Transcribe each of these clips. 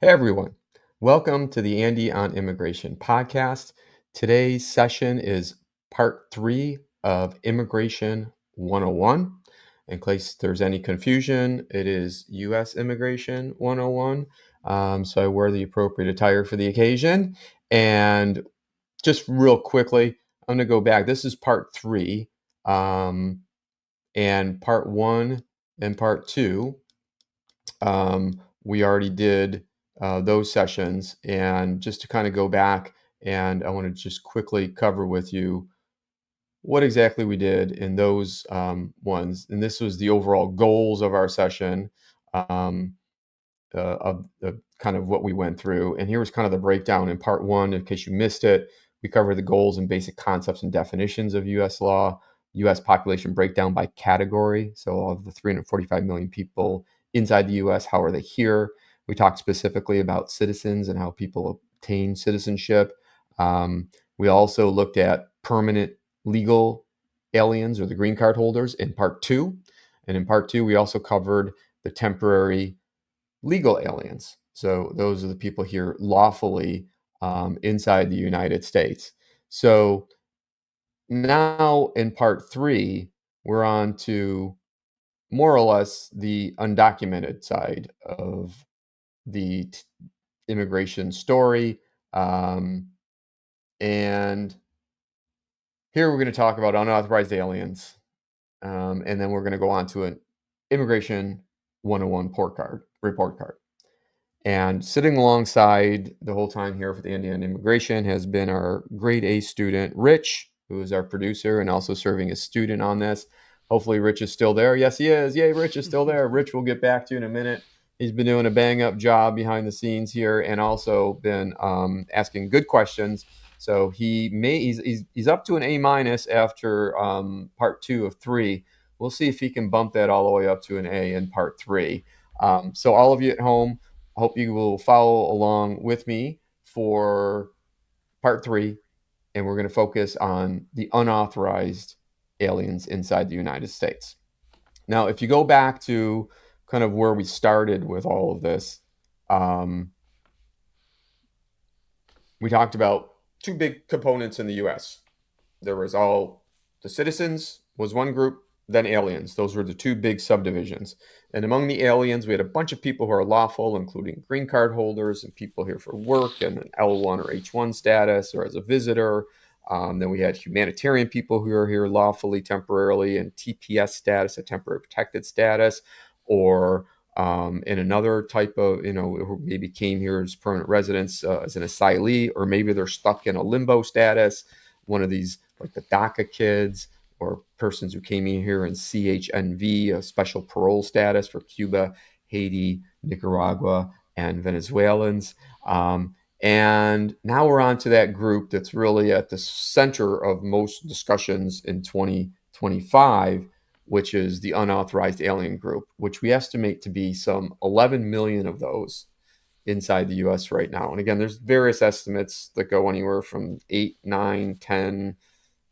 Hey everyone, welcome to the Andy on Immigration podcast. Today's session is part three of Immigration 101. In case there's any confusion, it is U.S. Immigration 101. So I wear the appropriate attire for the occasion. And just real quickly, I'm going to go back. This is part three, and part one and part two. We already did those sessions. And just to kind of go back, and I want to just quickly cover with you what exactly we did in those ones. And this was the overall goals of our session, um, of the kind of what we went through. And here was kind of the breakdown in part one. In case you missed it, we covered the goals and basic concepts and definitions of U.S. law, U.S. population breakdown by category. So of the 345 million people inside the U.S., how are they here? We talked specifically about citizens and how people obtain citizenship. We also looked at permanent legal aliens or the green card holders in part two. And in part two, we also covered the temporary legal aliens. So those are the people here lawfully inside the United States. So now in part three, we're on to more or less the undocumented side of the immigration story. Um, and here we're going to talk about unauthorized aliens. And then we're going to go on to an immigration 101 report card. And sitting alongside the whole time here for the Indian Immigration has been our grade A student, Rich, who is our producer and also serving as student on this. Hopefully, Rich is still there. Yes, he is. Yay, Rich is still there. Rich, we'll get back to you in a minute. He's been doing a bang up job behind the scenes here and also been asking good questions. So he's up to an A minus after part two of three. We'll see if he can bump that all the way up to an A in part three. So all of you at home, I hope you will follow along with me for part three, and we're going to focus on the unauthorized aliens inside the United States. Now, if you go back to kind of where we started with all of this, um, we talked about two big components in the US. There was all the citizens was one group, then aliens. Those were the two big subdivisions. And among the aliens, we had a bunch of people who are lawful, including green card holders and people here for work and an L1 or H1 status or as a visitor. Then we had humanitarian people who are here lawfully, temporarily, and TPS status, a temporary protected status, or in another type of, who maybe came here as permanent residents as an asylee, or maybe they're stuck in a limbo status, one of these like the DACA kids or persons who came in here in CHNV, a special parole status for Cuba, Haiti, Nicaragua, and Venezuelans. And now we're on to that group that's really at the center of most discussions in 2025, which is the unauthorized alien group, which we estimate to be some 11 million of those inside the US right now. And again, there's various estimates that go anywhere from 8, 9, 10,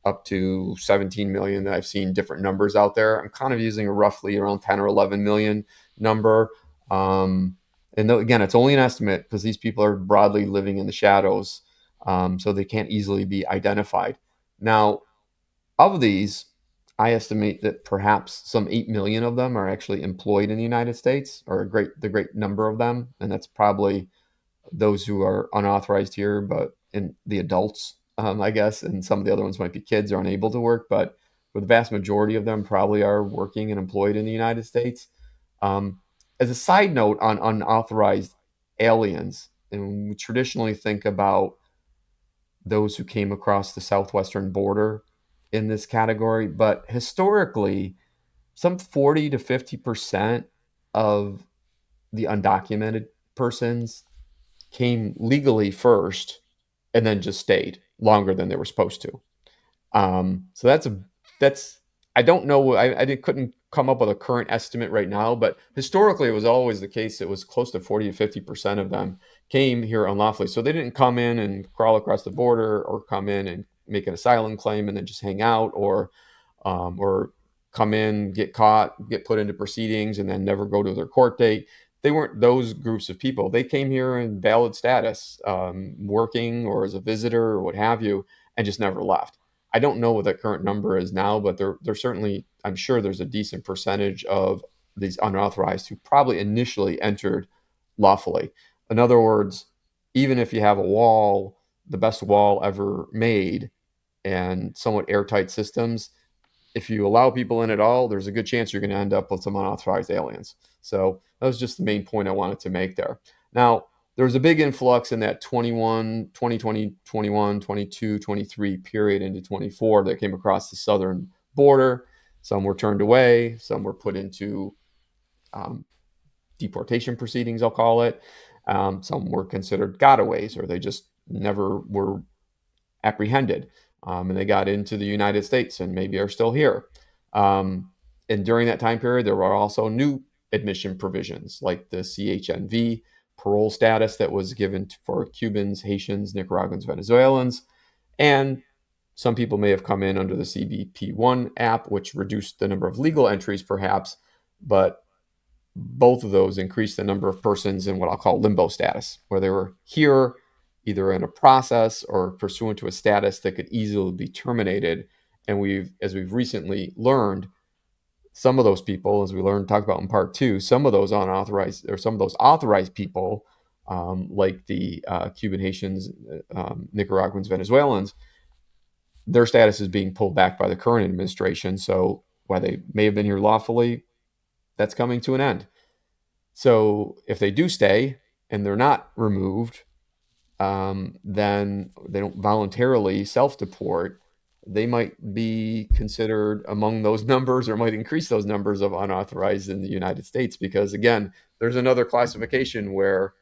up to 17 million that I've seen different numbers out there. I'm kind of using a roughly around 10 or 11 million number. And though, again, it's only an estimate because these people are broadly living in the shadows, so they can't easily be identified. Now, of these, I estimate that perhaps some 8 million of them are actually employed in the United States, or the great number of them. And that's probably those who are unauthorized here, but in the adults, I guess, and some of the other ones might be kids are unable to work, but for the vast majority of them probably are working and employed in the United States. As a side note on unauthorized aliens, and we traditionally think about those who came across the southwestern border in this category, but historically, some 40 to 50% of the undocumented persons came legally first and then just stayed longer than they were supposed to. So that's I don't know. Couldn't come up with a current estimate right now, but historically it was always the case. It was close to 40 to 50% of them came here unlawfully. So they didn't come in and crawl across the border or come in and make an asylum claim and then just hang out or come in, get caught, get put into proceedings, and then never go to their court date. they weren't those groups of people. They came here in valid status, working or as a visitor or what have you, and just never left. I don't know what the current number is now, but there certainly, I'm sure there's a decent percentage of these unauthorized who probably initially entered lawfully. In other words, even if you have a wall, the best wall ever made, and somewhat airtight systems, if you allow people in at all, there's a good chance you're going to end up with some unauthorized aliens. So that was just the main point I wanted to make there. Now, there was a big influx in that 2020, 21, 22, 23 period into 24 that came across the southern border. Some were turned away, some were put into um, deportation proceedings, I'll call it. Some were considered gotaways, or they just never were apprehended, and they got into the United States and maybe are still here. Um, and during that time period, there were also new admission provisions like the CHNV parole status that was given for Cubans, Haitians, Nicaraguans, Venezuelans, and some people may have come in under the CBP1 app, which reduced the number of legal entries, perhaps, but both of those increased the number of persons in what I'll call limbo status, where they were here either in a process or pursuant to a status that could easily be terminated. And as we've recently learned, some of those people, as we learned, talk about in part two, some of those unauthorized or some of those authorized people, like the Cuban, Haitians, Nicaraguans, Venezuelans, their status is being pulled back by the current administration. So while they may have been here lawfully, that's coming to an end. So if they do stay and they're not removed, then they don't voluntarily self-deport, they might be considered among those numbers or might increase those numbers of unauthorized in the United States because, again, there's another classification where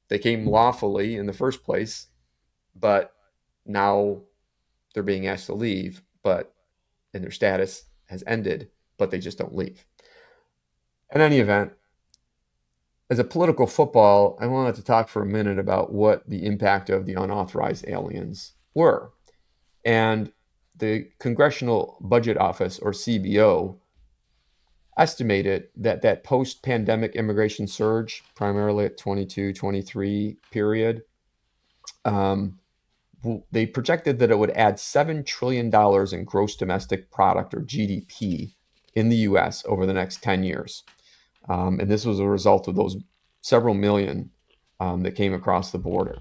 they came lawfully in the first place, but now they're being asked to leave, but and their status has ended, but they just don't leave. In any event, as a political football, I wanted to talk for a minute about what the impact of the unauthorized aliens were. And the Congressional Budget Office, or CBO, estimated that that post-pandemic immigration surge, primarily at 22, 23 period, um, they projected that it would add $7 trillion in gross domestic product, or GDP, in the U.S. over the next 10 years. And this was a result of those several million that came across the border.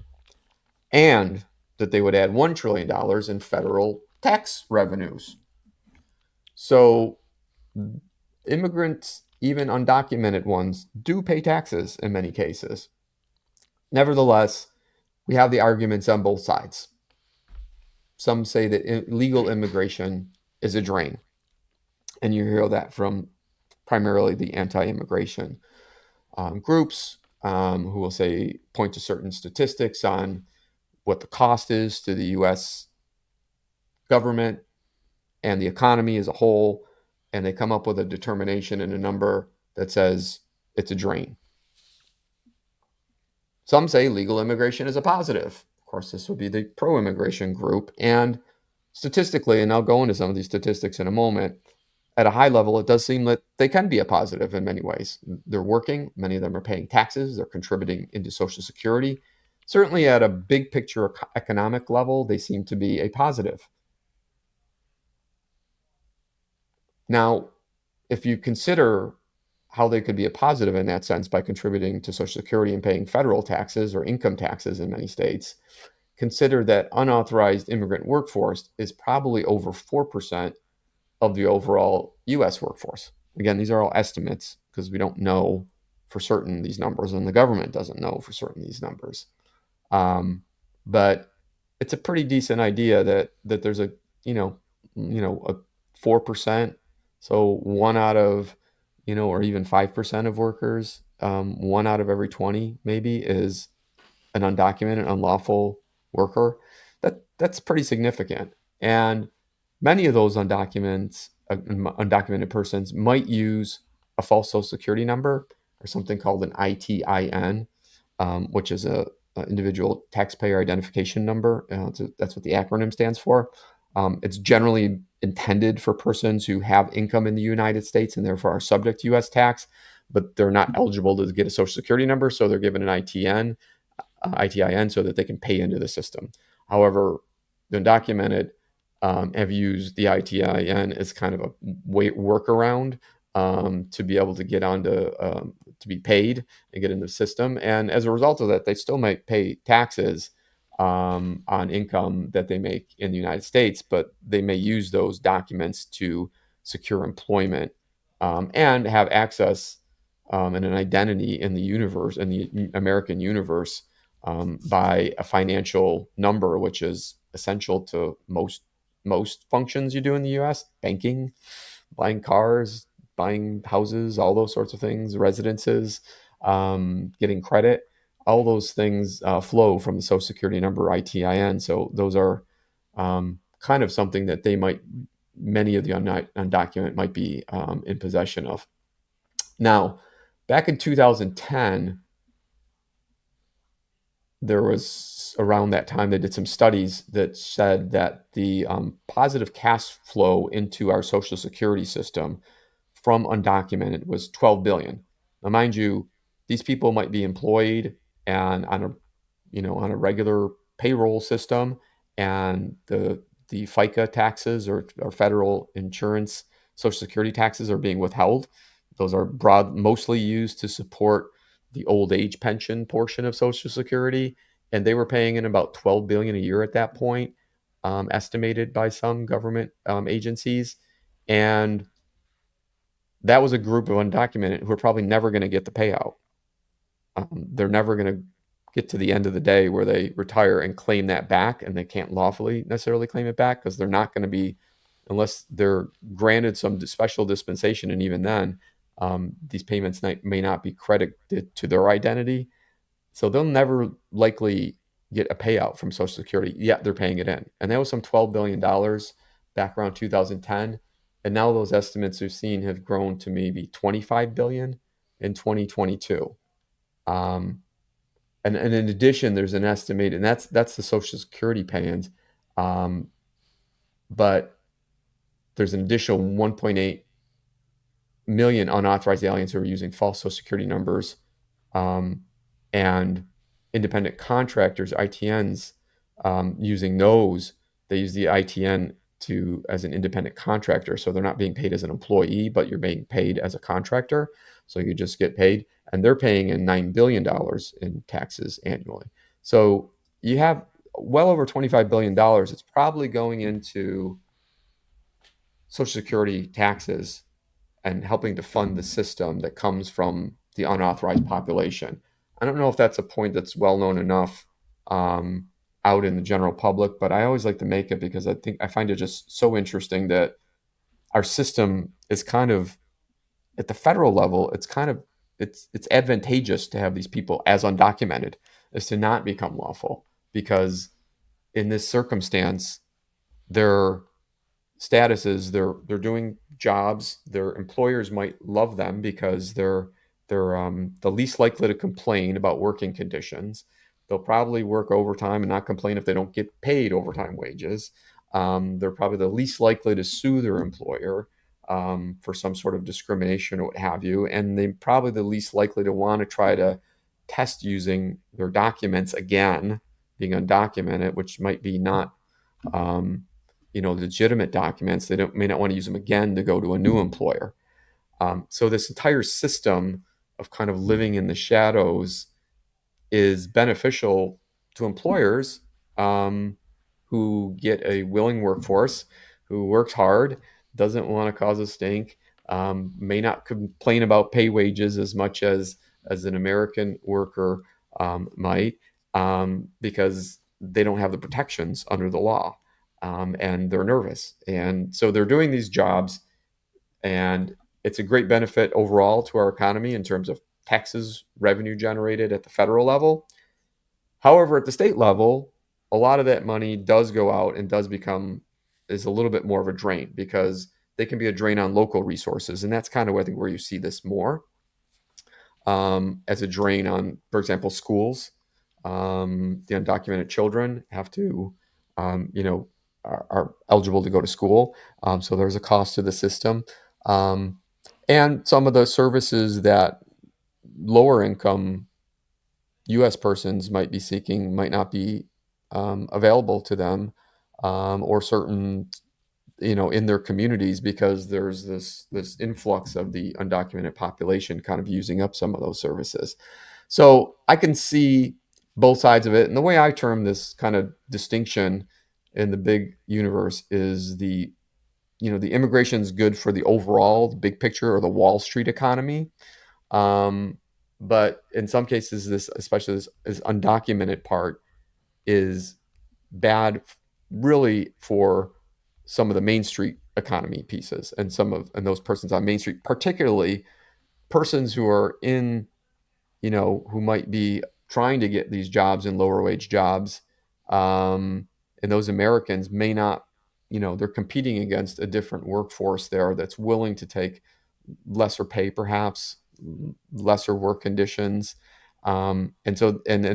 And that they would add $1 trillion in federal tax revenues. So immigrants, even undocumented ones, do pay taxes in many cases. Nevertheless, we have the arguments on both sides. Some say that illegal immigration is a drain. And you hear that from primarily the anti immigration groups who will say, point to certain statistics on what the cost is to the US government and the economy as a whole. And they come up with a determination and a number that says it's a drain. Some say legal immigration is a positive. Of course, this would be the pro immigration group. And statistically, and I'll go into some of these statistics in a moment, at a high level, it does seem that they can be a positive in many ways. They're working, many of them are paying taxes, they're contributing into Social Security. Certainly, at a big picture economic level, they seem to be a positive. Now, if you consider how they could be a positive in that sense by contributing to Social Security and paying federal taxes or income taxes in many states, consider that unauthorized immigrant workforce is probably over 4% of the overall US workforce. Again, these are all estimates because we don't know for certain these numbers, and the government doesn't know for certain these numbers. But it's a pretty decent idea that there's a a 4%, so one out of or even 5% of workers, one out of every 20 maybe is an undocumented, unlawful worker. That's pretty significant, and many of those undocumented persons might use a false social security number or something called an ITIN, which is a individual taxpayer identification number. That's what the acronym stands for. It's generally intended for persons who have income in the United States and therefore are subject to U.S. tax. but they're not eligible to get a social security number, so they're given an ITIN so that they can pay into the system. However, the undocumented have used the ITIN as kind of a workaround to be able to get onto to be paid and get into the system. And as a result of that, they still might pay taxes on income that they make in the United States, but they may use those documents to secure employment and have access and an identity in the universe, in the American universe, by a financial number, which is essential to most functions you do in the U.S. Banking, buying cars, buying houses, all those sorts of things, residences, getting credit. All those things flow from the Social Security number ITIN. So those are kind of something that they might, many of the undocumented might be in possession of. Now, back in 2010, there was around that time they did some studies that said that the positive cash flow into our social security system from undocumented was 12 billion. Now, mind you, these people might be employed and on a on a regular payroll system, and the FICA taxes or federal insurance social security taxes are being withheld. Those are mostly used to support the old age pension portion of Social Security, and they were paying in about 12 billion a year at that point, estimated by some government agencies. And that was a group of undocumented who are probably never going to get the payout. They're never going to get to the end of the day where they retire and claim that back, and they can't lawfully necessarily claim it back because they're not going to be, unless they're granted some special dispensation, and even then, these payments may not be credited to their identity, so they'll never likely get a payout from Social Security, yet they're paying it in. And that was some $12 billion back around 2010. And now those estimates we've seen have grown to maybe 25 billion in 2022. Um, and in addition, there's an estimate, and that's the Social Security pay-ins, um, but there's an additional 1.8 million unauthorized aliens who are using false Social Security numbers, um, and independent contractors, ITNs, using those. They use the ITN to as an independent contractor, so they're not being paid as an employee, but you're being paid as a contractor. So you just get paid, and they're paying in $9 billion in taxes annually. So you have well over $25 billion. It's probably going into Social Security taxes and helping to fund the system that comes from the unauthorized population. I don't know if that's a point that's well known enough um, out in the general public, but I always like to make it because I find it just so interesting that our system is kind of at the federal level. It's kind of it's advantageous to have these people as undocumented as to not become lawful, because in this circumstance they're status is they're doing jobs. Their employers might love them because they're the least likely to complain about working conditions. They'll probably work overtime and not complain if they don't get paid overtime wages. They're probably the least likely to sue their employer for some sort of discrimination or what have you, and they probably the least likely to want to try to test using their documents again, being undocumented, which might be not um, legitimate documents. They may not want to use them again to go to a new employer. So this entire system of kind of living in the shadows is beneficial to employers who get a willing workforce, who works hard, doesn't want to cause a stink, may not complain about pay wages as much as an American worker might, because they don't have the protections under the law, and they're nervous, and so they're doing these jobs, and it's a great benefit overall to our economy in terms of taxes revenue generated at the federal level. However, at the state level, a lot of that money does go out and does become is a little bit more of a drain, because they can be a drain on local resources, and that's kind of I think where you see this more as a drain on, for example, schools. The undocumented children have to, are eligible to go to school, so there's a cost to the system. Um, And some of the services that lower income US persons might be seeking might not be available to them, or certain, in their communities, because there's this influx of the undocumented population kind of using up some of those services. So I can see both sides of it. And the way I term this kind of distinction in the big universe is the immigration is good for the overall, the big picture, or the Wall Street economy. Um, but in some cases, this, especially this undocumented part, is bad, really, for some of the Main Street economy pieces, and those persons on Main Street, particularly persons who are in, who might be trying to get these jobs in lower wage jobs. Um, and those Americans may not, they're competing against a different workforce there that's willing to take lesser pay, perhaps lesser work conditions. And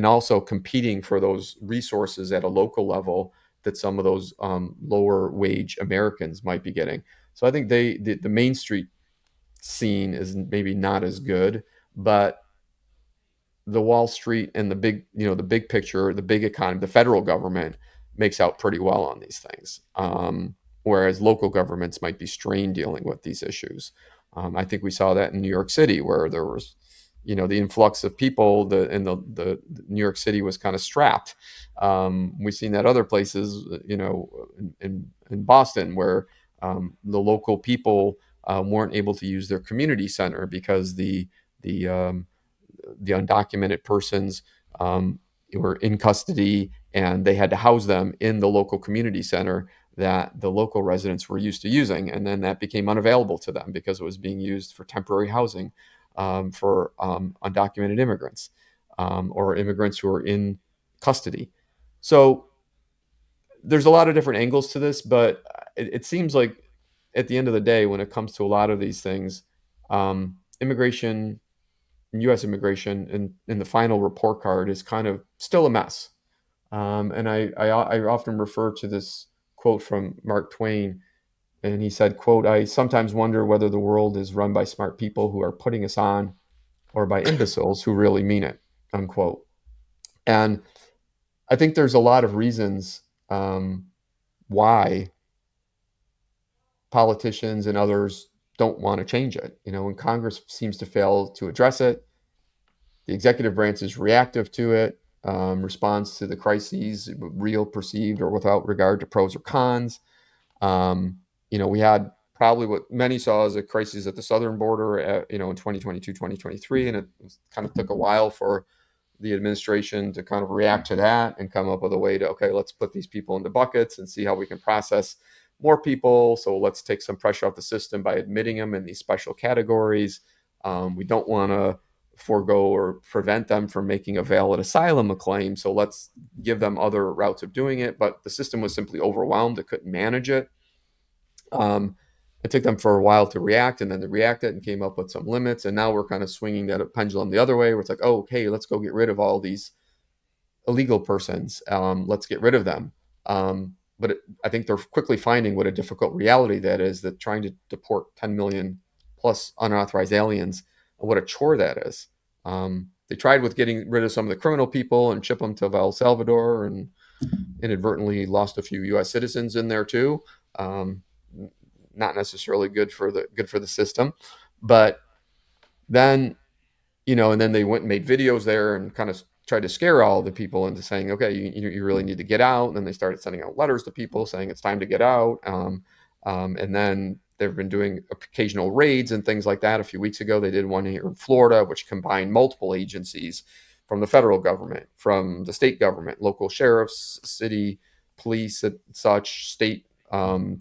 also competing for those resources at a local level that some of those lower wage Americans might be getting. So I think the Main Street scene is maybe not as good, but the Wall Street and the big picture, the big economy, the federal government makes out pretty well on these things. Whereas local governments might be strained dealing with these issues. I think we saw that in New York City, where there was, the influx of people, the New York City was kind of strapped. We've seen that other places, in Boston, where the local people weren't able to use their community center because the the undocumented persons were in custody, and they had to house them in the local community center that the local residents were used to using. And then that became unavailable to them because it was being used for temporary housing for undocumented immigrants, or immigrants who are in custody. So there's a lot of different angles to this, but it seems like at the end of the day, when it comes to a lot of these things, immigration, U.S. immigration, in the final report card is kind of still a mess. And I often refer to this quote from Mark Twain, and he said, "quote I sometimes wonder whether the world is run by smart people who are putting us on, or by imbeciles who really mean it," unquote. And I think there's a lot of reasons why politicians and others don't want to change it. When Congress seems to fail to address it, the executive branch is reactive to it, responds to the crises, real, perceived, or without regard to pros or cons. We had probably what many saw as a crisis at the southern border, in 2022, 2023, and it kind of took a while for the administration to kind of react to that and come up with a way to, okay, let's put these people into buckets and see how we can process more people. So let's take some pressure off the system by admitting them in these special categories. We don't want to forego or prevent them from making a valid asylum claim. So let's give them other routes of doing it. But the system was simply overwhelmed. It couldn't manage it. Um, it took them for a while to react, and then they reacted and came up with some limits. And now we're kind of swinging that pendulum the other way, where it's like, oh, hey, let's go get rid of all these illegal persons. Let's get rid of them. I think they're quickly finding what a difficult reality that is, that trying to deport 10 million plus unauthorized aliens, what a chore that is. They tried with getting rid of some of the criminal people and ship them to El Salvador, and inadvertently lost a few U.S. citizens in there too. Um, Not necessarily good for the system, but then and then they went and made videos there and kind of tried to scare all the people into saying, okay, you really need to get out. And then they started sending out letters to people saying it's time to get out. And then they've been doing occasional raids and things like that. A few weeks ago, they did one here in Florida, which combined multiple agencies from the federal government, from the state government, local sheriffs, city police, and such, state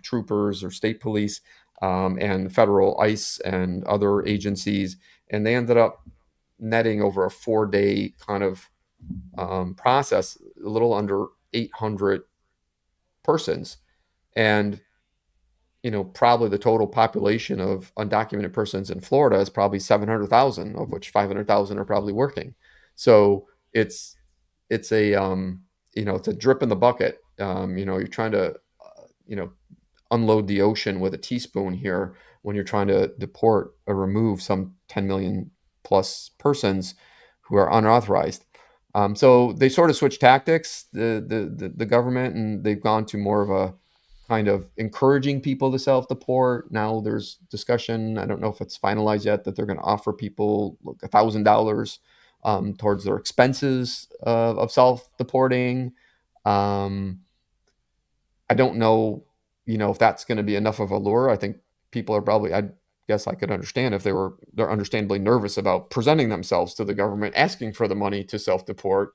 troopers or state police, and federal ICE and other agencies. And they ended up netting over a 4-day kind of process, a little under 800 persons. And, probably the total population of undocumented persons in Florida is probably 700,000, of which 500,000 are probably working. So it's a, it's a drip in the bucket. You're trying to, you know, unload the ocean with a teaspoon here when you're trying to deport or remove some 10 million plus persons who are unauthorized. So they sort of switched tactics, the government, and they've gone to more of a kind of encouraging people to self-deport. Now there's discussion, I don't know if it's finalized yet, that they're going to offer people like $1,000 towards their expenses of self-deporting. Um, I don't know, if that's going to be enough of a lure. I think people are probably, I guess I could understand if they're understandably nervous about presenting themselves to the government, asking for the money to self-deport.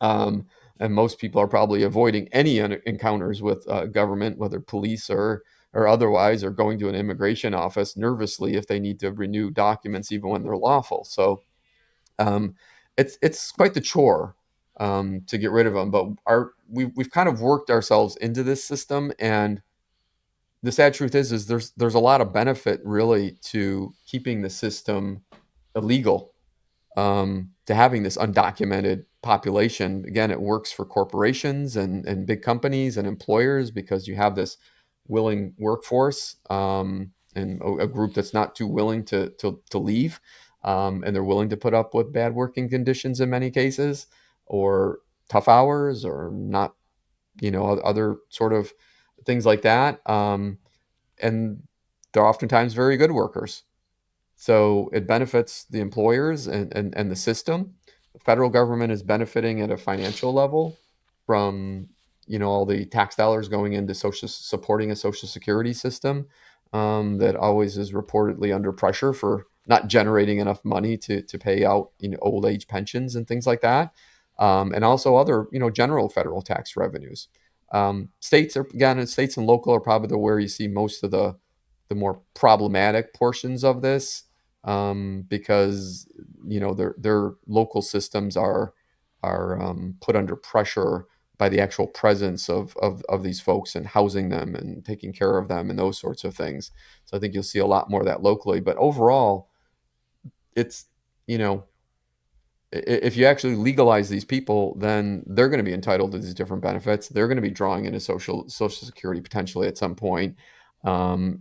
Um, and most people are probably avoiding any encounters with government, whether police or otherwise, or going to an immigration office nervously if they need to renew documents, even when they're lawful. So um, it's quite the chore to get rid of them. But we've kind of worked ourselves into this system, and the sad truth is there's a lot of benefit really to keeping the system illegal, to having this undocumented population. Again, it works for corporations and big companies and employers because you have this willing workforce, and a group that's not too willing to leave, and they're willing to put up with bad working conditions in many cases, or tough hours, or not, other sort of things like that. And they're oftentimes very good workers. So it benefits the employers and the system. The federal government is benefiting at a financial level from, all the tax dollars going into supporting a social security system that always is reportedly under pressure for not generating enough money to pay out, old age pensions and things like that, and also other, general federal tax revenues. States and local are probably where you see most of the more problematic portions of this, because their local systems are put under pressure by the actual presence of these folks and housing them and taking care of them and those sorts of things. So I think you'll see a lot more of that locally. But overall, it's you know if you actually legalize these people, then they're going to be entitled to these different benefits. They're going to be drawing into social security potentially at some point,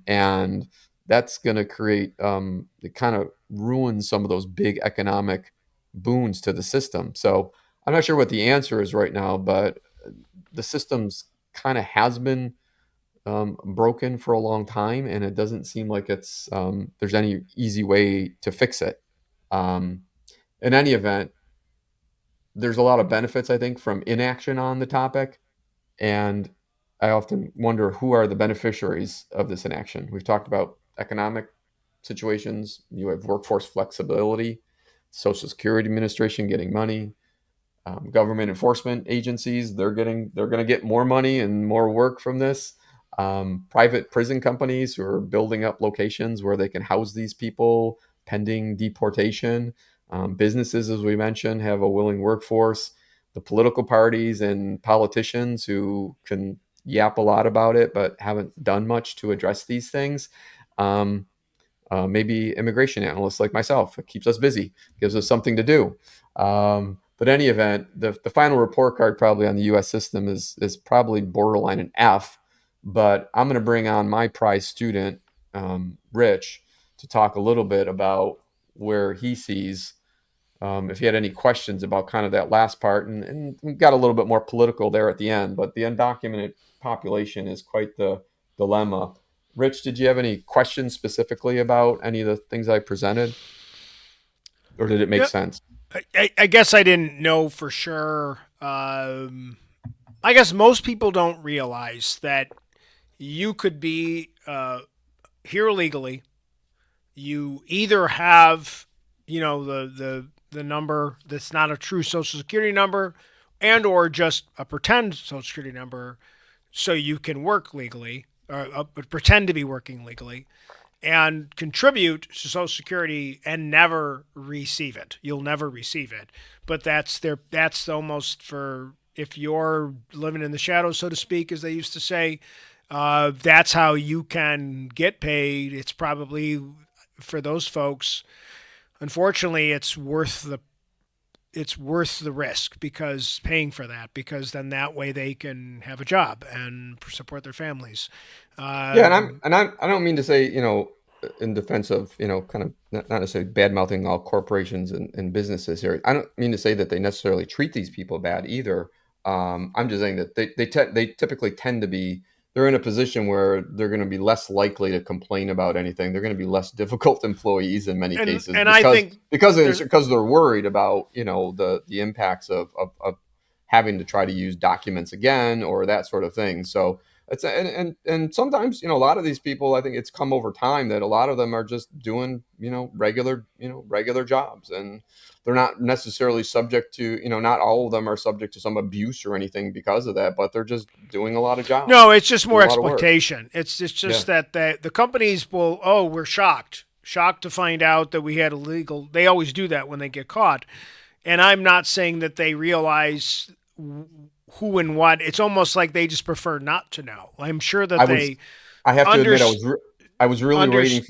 and that's going to create it kind of ruin some of those big economic boons to the system. So I'm not sure what the answer is right now, but the system's kind of has been broken for a long time, and it doesn't seem like there's any easy way to fix it. Um, in any event, there's a lot of benefits, I think, from inaction on the topic. And I often wonder who are the beneficiaries of this inaction. We've talked about economic situations, you have workforce flexibility, Social Security Administration getting money, government enforcement agencies, they're going to get more money and more work from this. Private prison companies who are building up locations where they can house these people pending deportation. Businesses, as we mentioned, have a willing workforce. The political parties and politicians who can yap a lot about it but haven't done much to address these things. Um, Maybe immigration analysts like myself. It keeps us busy, gives us something to do. But in any event, the final report card probably on the U.S. system is probably borderline an F. But I'm going to bring on my prize student, Rich, to talk a little bit about where he sees, if he had any questions about kind of that last part, and we got a little bit more political there at the end, but the undocumented population is quite the dilemma. Rich, did you have any questions specifically about any of the things I presented, or did it make Yeah, sense? I guess I didn't know for sure. I guess most people don't realize that you could be here legally. You either have, the number that's not a true Social Security number, and or just a pretend Social Security number, so you can work legally or pretend to be working legally and contribute to Social Security and never receive it. You'll never receive it. But that's almost for if you're living in the shadows, so to speak, as they used to say. That's how you can get paid. It's probably for those folks. Unfortunately, it's worth it's worth the risk because paying for that, because then that way they can have a job and support their families. Yeah, and I'm Um, and I don't mean to say, in defense of, kind of not necessarily bad mouthing all corporations and businesses here. I don't mean to say that they necessarily treat these people bad either. I'm just saying that they typically tend to be, they're in a position where they're going to be less likely to complain about anything. They're going to be less difficult employees in many cases and I think there's because they're worried about, the impacts of having to try to use documents again or that sort of thing. So it's and sometimes, a lot of these people, I think it's come over time that a lot of them are just doing, regular jobs, and they're not necessarily subject to, not all of them are subject to some abuse or anything because of that, but they're just doing a lot of no, jobs, it's just more doing a lot of work. exploitation. It's Yeah. just that the companies will, oh, we're shocked to find out that we had illegal. They always do that when they get caught, and I'm not saying that they realize who and what. It's almost like they just prefer not to know. I'm sure that I was they I have to under admit I was really under waiting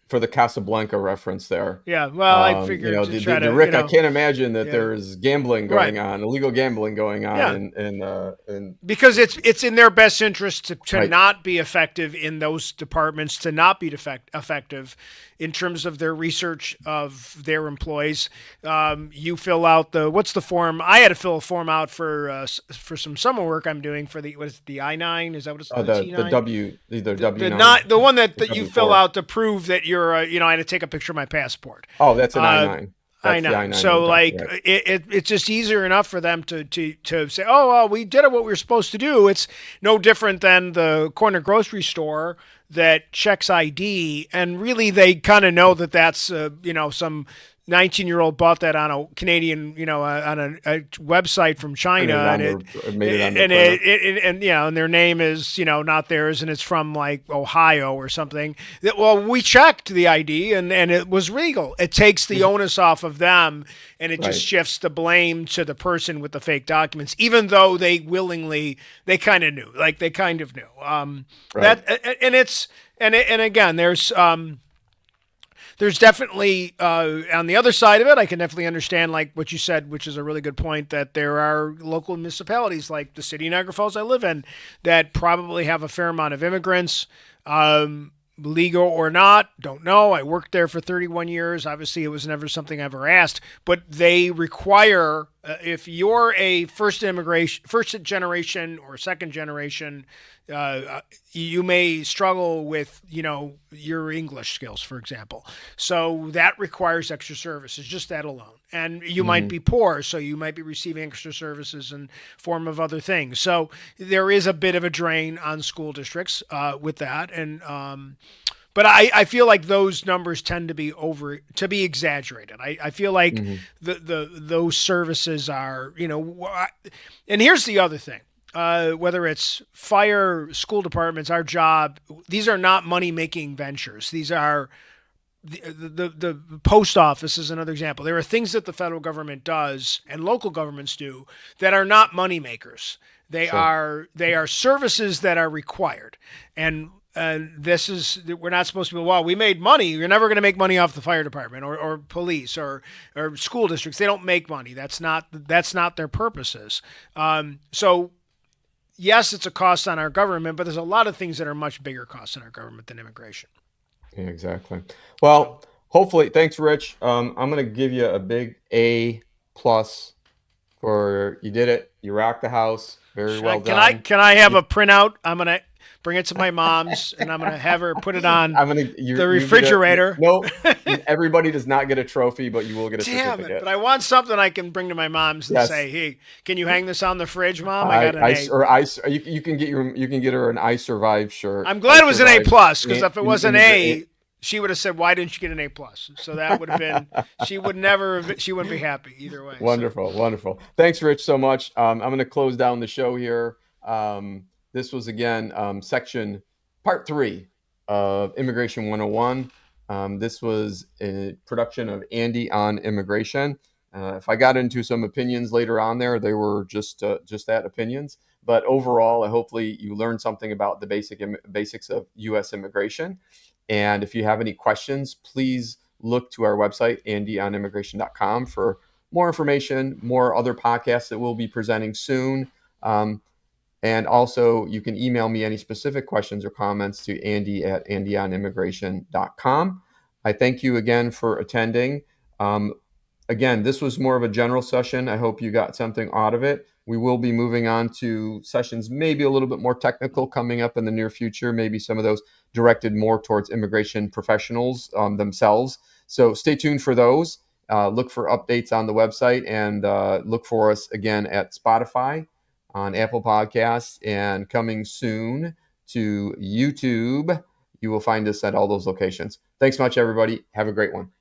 for the Casablanca reference there. yeah. Well, I figured to The try to Rick, I can't imagine that yeah, there's gambling right, going on, illegal gambling going on yeah, in because it's in their best interest to right. not be effective in those departments, to not be effective in terms of their research of their employees. You fill out the what's the form? I had to fill a form out for some summer work I'm doing for the what is it, the I-9? Is that what it's the The T9? W, either The W9 not the one or that you fill W4. out to prove that you're I had to take a picture of my passport. Oh, that's an Uh, I9. I That's the nine. I9 So one like document. it's just easier enough for them to say, oh well, we did what we were supposed to do. It's no different than the corner grocery store that checks ID, and really they kind of know that that's some 19-year-old bought that on a Canadian, on a website from China, Printed it and on it, their, made it on their and printer. and and their name is not theirs, and it's from like Ohio or something. Well, we checked the ID, and it was legal. It takes the Mhm. onus off of them, and it just Right, shifts the blame to the person with the fake documents, even though they kind of knew, like they kind of knew. right. And it's and again, there's definitely on the other side of it, I can definitely understand like what you said, which is a really good point, that there are local municipalities like the city of Niagara Falls I live in that probably have a fair amount of immigrants. Legal or not, don't know. I worked there for 31 years. Obviously, it was never something I ever asked, but they require if you're a first generation or second generation, you may struggle with your English skills, for example. So that requires extra services, just that alone. And you might Hmm. be poor, so you might be receiving extra services in form of other things. So there is a bit of a drain on school districts with that, and but I feel like those numbers tend to be exaggerated. I feel like Hmm. the those services are and here's the other thing. Whether it's fire, school departments, our job, these are not money making ventures. These are the post office is another example. There are things that the federal government does and local governments do that are not money makers. Sure. They are services that are required, and this is we're not supposed to be. Well, we made money. You're never going to make money off the fire department or police or school districts. They don't make money. That's not their purposes. So yes, it's a cost on our government, but there's a lot of things that are much bigger costs on our government than immigration. Yeah, exactly. So Well, hopefully, thanks, Rich. I'm going to give you a big A+ for you did it. You rocked the house. Very well done. can I have You, a printout? I'm gonna bring it to my mom's, and I'm gonna have her put it on I'm gonna the you get a refrigerator. no. Everybody does not get a trophy, but you will get a Damn it! certificate. But I want something I can bring to my mom's and Yes, say, "Hey, can you hang this on the fridge, mom? I got an A." you can you can get her an I survived shirt. I'm I glad it was an A survived plus because if it was an immigrant. A, she would have said, "Why didn't you get an A plus?" So that would have been. She wouldn't be happy either way. So Wonderful, wonderful. Thanks, Rich, so much. I'm going to close down the show here. This was again section part 3 of Immigration 101. This was a production of Andy on immigration. If I got into some opinions later on there, they were just that, opinions. But overall, hopefully you learned something about the basics of U.S. immigration. And if you have any questions, please look to our website, andyonimmigration.com, for more information, more other podcasts that we'll be presenting soon. And also, you can email me any specific questions or comments to andy@andyonimmigration.com. I thank you again for attending. Again, this was more of a general session. I hope you got something out of it. We will be moving on to sessions maybe a little bit more technical coming up in the near future, maybe some of those directed more towards immigration professionals themselves. So stay tuned for those. Look for updates on the website, and look for us again at Spotify, on Apple Podcasts, and coming soon to YouTube. You will find us at all those locations. Thanks much, everybody. Have a great one.